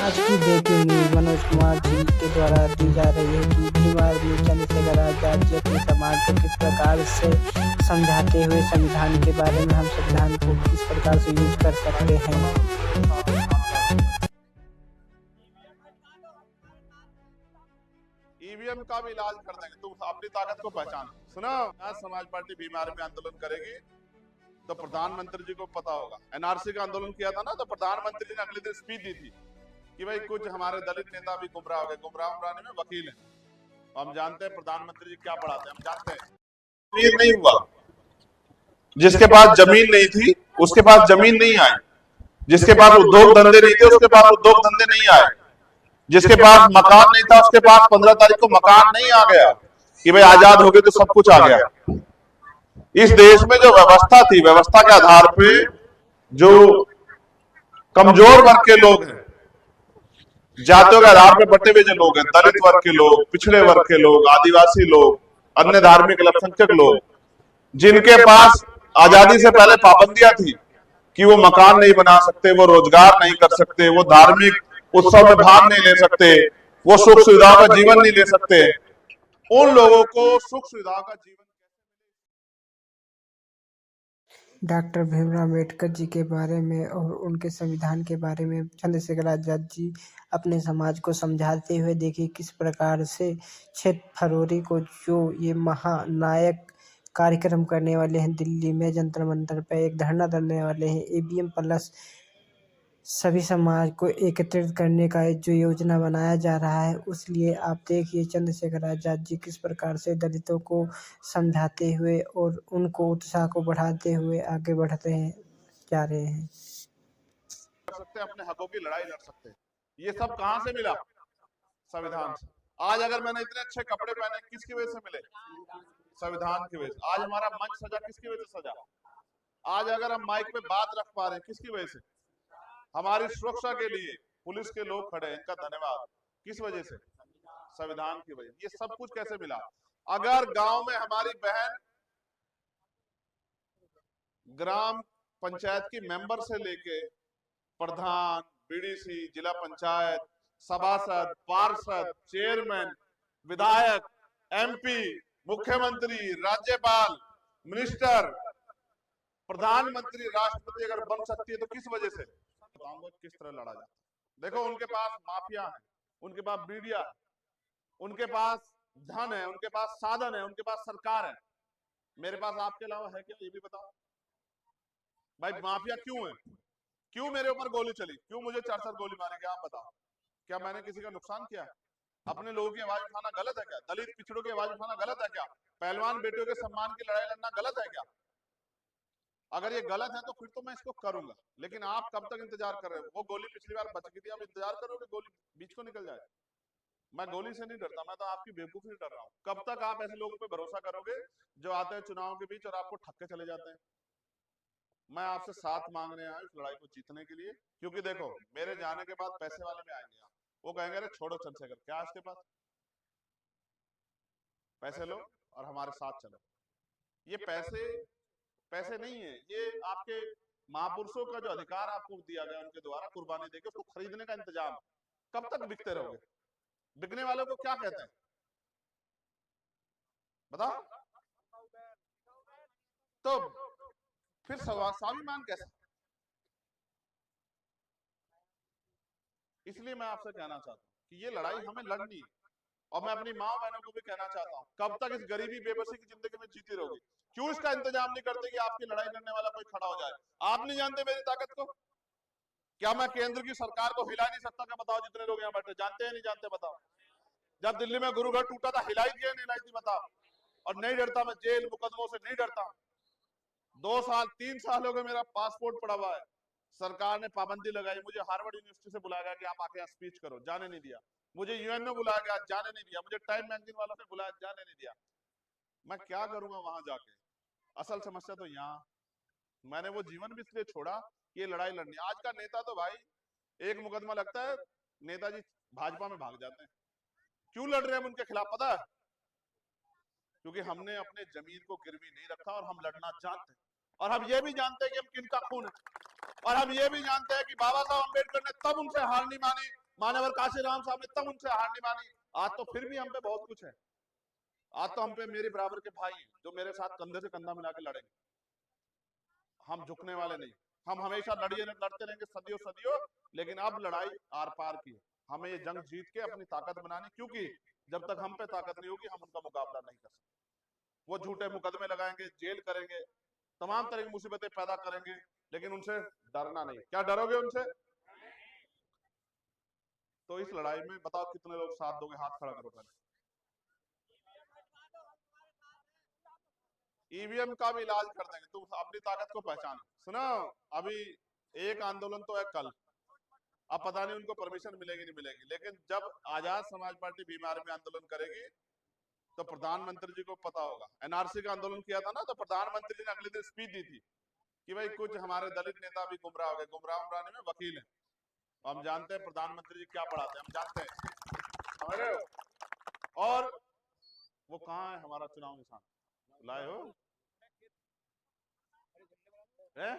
आज की breaking news Manoj Kumar ji के द्वारा दी जा रही है कि भीम आर्मी चंद्रशेखर आजाद जी अपने समाज को किस प्रकार से समझाते हुए संविधान के बारे में हम संविधान को किस प्रकार से यूज कर सकते हैं। ईवीएम का भी इलाज कर देंगे, तुम अपनी ताकत को पहचानो। सुनो, आज समाज पार्टी भीम आर्मी आंदोलन करेगी तो प्रधानमंत्री जी को पता होगा। एनआरसी का आंदोलन किया था ना, तो प्रधानमंत्री ने अगले दिन स्पीच दी थी कि भाई कुछ हमारे दलित नेता भी गुमराह हो गए। गुमराह में वकील है। हम जानते हैं प्रधानमंत्री जी क्या पढ़ाते हैं, हम जानते हैं। अमीर नहीं हुआ, जिसके पास जमीन नहीं थी उसके पास जमीन नहीं आई, जिसके पास उद्योग धंधे नहीं थे उसके पास उद्योग धंधे नहीं आए, जिसके पास मकान नहीं था उसके पास 15 तारीख को मकान नहीं आ गया कि भाई आजाद हो गए तो सब कुछ आ गया। इस देश में जो व्यवस्था थी, व्यवस्था के आधार पे जो कमजोर वर्ग के लोग हैं, जातियों के आधार पर बटे हुए जो लोग हैं, दलित वर्ग के लोग, पिछड़े वर्ग के लोग, आदिवासी लोग, अन्य धार्मिक अल्पसंख्यक लोग, जिनके पास आजादी से पहले पाबंदियां थी कि वो मकान नहीं बना सकते, वो रोजगार नहीं कर सकते, वो धार्मिक उत्सव में भाग नहीं ले सकते, वो सुख सुविधाओं का जीवन नहीं ले सकते, उन लोगों को सुख सुविधाओं का जीवन। डॉक्टर भीमराव अम्बेडकर जी के बारे में और उनके संविधान के बारे में चंद्रशेखर आजाद जी अपने समाज को समझाते हुए देखिए किस प्रकार से 6 फरवरी को जो ये महानायक कार्यक्रम करने वाले हैं, दिल्ली में जंतर मंतर पर एक धरना देने वाले हैं। ईवीएम प्लस सभी समाज को एकत्रित करने का जो योजना बनाया जा रहा है, उसलिए आप देखिए चंद्रशेखर आजाद जी किस प्रकार से दलितों को समझाते हुए और उनको उत्साह को बढ़ाते हुए आगे बढ़ते हैं जा रहे हैं। सकते हैं, अपने हकों की लड़ाई लड़ सकते हैं। ये सब कहां से मिला? संविधान से। आज अगर मैंने इतने अच्छे कपड़े पहने किसकी वजह से मिले? संविधान की वजह से। आज हमारा मंच सजा किसकी वजह से सजा? आज अगर हम माइक पे बात रख पा रहे हैं किसकी वजह से? हमारी सुरक्षा के लिए पुलिस के लोग खड़े हैं, इनका धन्यवाद। किस वजह से? संविधान की वजह। ये सब कुछ कैसे मिला? अगर गांव में हमारी बहन ग्राम पंचायत की मेंबर से लेके प्रधान, बीडीसी, जिला पंचायत, सभासद, पार्षद, चेयरमैन, विधायक, एमपी, मुख्यमंत्री, राज्यपाल, मिनिस्टर, प्रधानमंत्री, राष्ट्रपति अगर बन सकती है तो किस वजह से? बताऊंगा किस तरह लड़ा जाता है। देखो, उनके पास माफिया है, उनके पास मीडिया है, उनके पास धन है, उनके पास साधन है, उनके पास सरकार है। मेरे पास आपके अलावा है क्या? ये भी बताओ भाई। माफिया क्यों है? क्यों मेरे ऊपर गोली चली? क्यों मुझे 4 गोली मारेंगे? आप बताओ। क्या मैंने किसी का नुकसान किया है? अपने लोगों की आवाज उठाना गलत है क्या? दलित पिछड़ों की आवाज उठाना गलत है क्या? पहलवान बेटियों के सम्मान की लड़ाई लड़ना गलत है क्या? अगर ये गलत है तो फिर तो मैं इसको करूंगा, लेकिन आप कब तक इंतजार कर रहे हो? वो गोली पिछली बार बच गई थी, आप इंतजार करोगे गोली बीच को निकल जाए? मैं गोली से नहीं डरता, मैं तो आपकी बेवकूफी से डर रहा हूँ। कब तक आप ऐसे लोगों पे भरोसा करोगे जो आते हैं चुनाव के बीच और आपको ठग के चले जाते हैं? मैं आपसे साथ मांगने आया इस लड़ाई को जीतने के लिए, क्योंकि देखो मेरे जाने के बाद पैसे वाले में आएंगे, वो कहेंगे अरे छोड़ो चंद्रशेखर, क्या इसके पास पैसे लो और हमारे साथ चलो। ये पैसे पैसे नहीं है, ये आपके महापुरुषों का जो अधिकार आपको दिया गया उनके द्वारा कुर्बानी देके उसको खरीदने का इंतजाम। कब तक बिकते रहोगे? बिकने वालों को क्या कहते हैं बताओ? तो फिर स्वाभिमान कैसे? इसलिए मैं आपसे कहना चाहता हूँ कि ये लड़ाई हमें लड़नी है। और मैं अपनी माँ बहनों को भी कहना चाहता हूँ, कब तक इस गरीबी बेबसी की जिंदगी में जीती रहोगी? क्यों इसका इंतजाम नहीं करते कि आपकी लड़ाई लड़ने वाला कोई खड़ा हो जाए? आप नहीं जानते मेरी ताकत को? क्या मैं केंद्र की सरकार को हिला नहीं सकता? क्या बताओ? जितने लोग यहाँ बैठे जानते हैं नहीं जानते? बताओ। जब दिल्ली में गुरुघर टूटा था हिलाई थी नहीं हिलाई थी? बताओ। और नहीं डरता मैं, जेल मुकदमों से नहीं डरता। 2 साल 3 साल हो गए मेरा पासपोर्ट पड़ा हुआ है, सरकार ने पाबंदी लगाई। मुझे हार्वर्ड यूनिवर्सिटी से बुलाया गया कि आप आके यहाँ स्पीच करो, जाने नहीं दिया। मुझे यूएन में बुलाया गया, जाने नहीं दिया। मुझे टाइम मैगजीन वालों ने बुलाया, जाने नहीं दिया। मैं क्या करूंगा वहां जाके? असल समस्या तो यहाँ, मैंने वो जीवन भी इसलिए छोड़ा कि ये लड़ाई लड़नी। आज का नेता तो भाई एक मुकदमा लगता है नेताजी भाजपा में भाग जाते हैं। क्यों लड़ रहे हैं उनके खिलाफ पता है? क्योंकि हमने अपने जमीन को गिरवी नहीं रखा और हम लड़ना जानते हैं। और हम ये भी जानते हैं कि हम किनका खून है। और हम ये भी जानते हैं कि बाबा साहब अम्बेडकर ने तब उनसे हार नहीं मानी मान्यवर काशीराम साहब ने तब उनसे हार नहीं मानी। आज तो फिर भी हम पे बहुत कुछ है। आज तो हम पे मेरे बराबर के भाई हैं जो मेरे साथ कंधे से कंधा मिला के लड़ेंगे। हम झुकने वाले नहीं। हम हमेशा लड़ते रहेंगे सदियों सदियों, लेकिन अब लड़ाई आर पार की है। हमें ये जंग जीत के अपनी ताकत बनानी, क्योंकि जब तक हम पे ताकत नहीं होगी हम उनका मुकाबला नहीं कर सकते। वो झूठे मुकदमे लगाएंगे, जेल करेंगे, तमाम तरह की मुसीबतें पैदा करेंगे, लेकिन उनसे डरना नहीं। क्या डरोगे उनसे? तो इस लड़ाई में बताओ कितने लोग साथ दोगे? हाथ खड़ा करो पहले। ईवीएम का भी इलाज कर देंगे, तुम अपनी ताकत को पहचानो। सुनो, अभी एक आंदोलन तो है कल, अब पता नहीं उनको परमिशन मिलेगी नहीं मिलेगी, लेकिन जब आजाद समाज पार्टी बीमार में आंदोलन करेगी तो प्रधानमंत्री जी को पता होगा। एनआरसी का आंदोलन किया था ना, तो प्रधानमंत्री जी ने अगले दिन स्पीच दी थी कि भाई कुछ हमारे दलित नेता भी गुमराह हो गए। गुमराह उमराह में वकील है। हम जानते हैं प्रधानमंत्री जी क्या पढ़ाते हैं, हम जानते हैं, समझ रहे हो। और वो कहाँ है हमारा चुनाव निशान? लाए हो? है?